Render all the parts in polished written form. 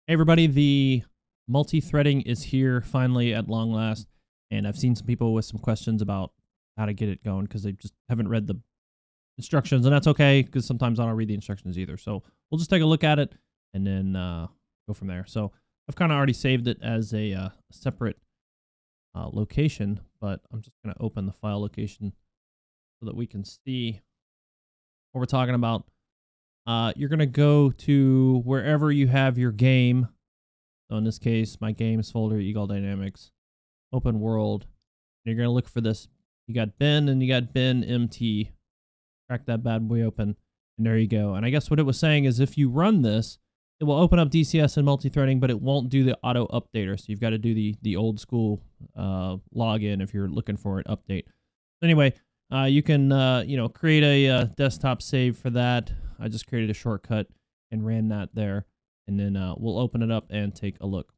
Hey everybody, the multi-threading is here finally at long last, and I've seen some people with some questions about how to get it going because they just haven't read the instructions, and that's okay because sometimes I don't read the instructions either. So we'll just take a look at it and then go from there. So I've kind of already saved it as a separate location, but I'm just going to open the file location so that we can see what we're talking about. You're going to go to wherever you have your game. So in this case, my games folder, Eagle Dynamics, open world. And you're going to look for this. You got bin and you got bin MT. Crack that bad boy open. And there you go. And I guess what it was saying is if you run this, it will open up DCS and multi-threading, but it won't do the auto updater. So you've got to do the old school login if you're looking for an update. Anyway, you can create a desktop save for that. I just created a shortcut and ran that there, and then we'll open it up and take a look.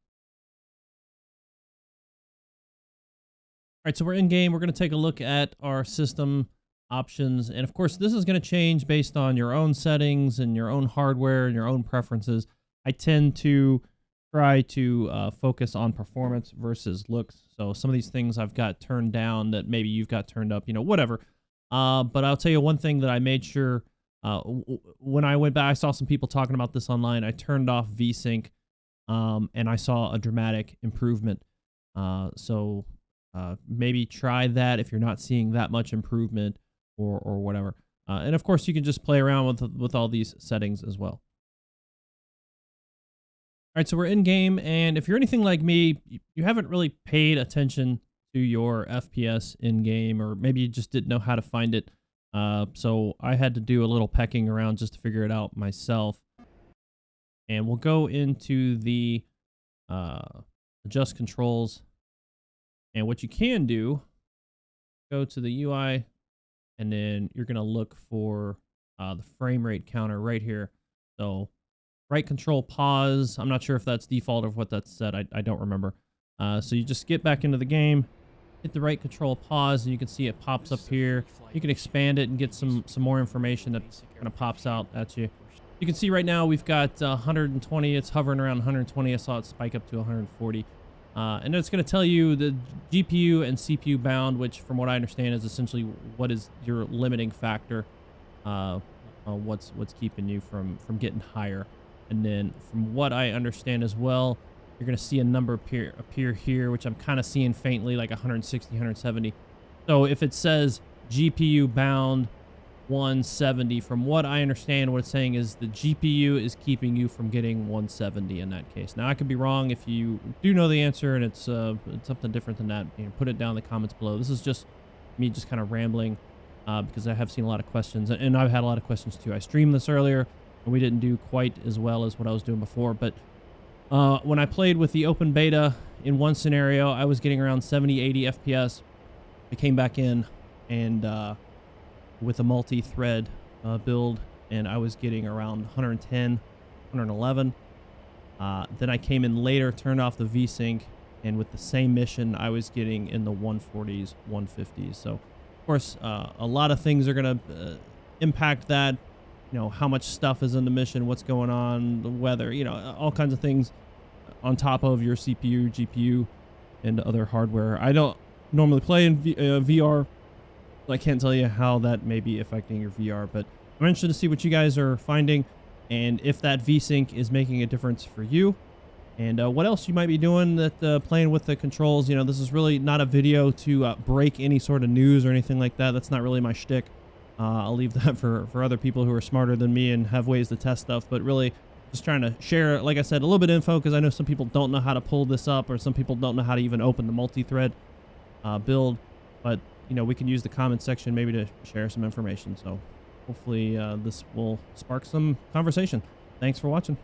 All right, so we're in game. We're going to take a look at our system options, and of course, this is going to change based on your own settings and your own hardware and your own preferences. I tend to try to focus on performance versus looks. So some of these things I've got turned down that maybe you've got turned up, whatever. But I'll tell you one thing that I made sure. When I went back, I saw some people talking about this online. I turned off VSync, and I saw a dramatic improvement. So maybe try that if you're not seeing that much improvement or whatever. And of course, you can just play around with all these settings as well. All right, so we're in game, and if you're anything like me, you haven't really paid attention to your FPS in game, or maybe you just didn't know how to find it. So I had to do a little pecking around just to figure it out myself. And we'll go into the adjust controls. And what you can do, go to the UI, and then you're going to look for the frame rate counter right here. So right control pause. I'm not sure if that's default or what that's set. I don't remember. So you just get back into the game. Hit the right control pause, and you can see it pops up here. You can expand it and get some more information that kind of pops out at you. You can see right now we've got 120. It's hovering around 120. I saw it spike up to 140. And it's going to tell you the GPU and CPU bound, which from what I understand is essentially what is your limiting factor. What's keeping you from getting higher. And then from what I understand as well, you're going to see a number appear here, which I'm kind of seeing faintly, like 160, 170. So if it says GPU bound 170, from what I understand, what it's saying is the GPU is keeping you from getting 170 in that case. Now, I could be wrong. If you do know the answer and it's something different than that, put it down in the comments below. This is just me just kind of rambling because I have seen a lot of questions, and I've had a lot of questions too. I streamed this earlier, and we didn't do quite as well as what I was doing before, but when I played with the open beta in one scenario, I was getting around 70, 80 FPS. I came back in and with a multi-thread build, and I was getting around 110, 111. Then I came in later, turned off the VSync, and with the same mission, I was getting in the 140s, 150s. So, of course, a lot of things are going to impact that. How much stuff is in the mission, what's going on, the weather, all kinds of things on top of your CPU, GPU, and other hardware. I don't normally play in VR, so I can't tell you how that may be affecting your VR, but I'm interested to see what you guys are finding and if that VSync is making a difference for you and what else you might be doing that playing with the controls. This is really not a video to break any sort of news or anything like that. That's not really my shtick. I'll leave that for other people who are smarter than me and have ways to test stuff, but really just trying to share, like I said, a little bit of info because I know some people don't know how to pull this up or some people don't know how to even open the multi-thread build, but we can use the comment section maybe to share some information. So hopefully this will spark some conversation. Thanks for watching.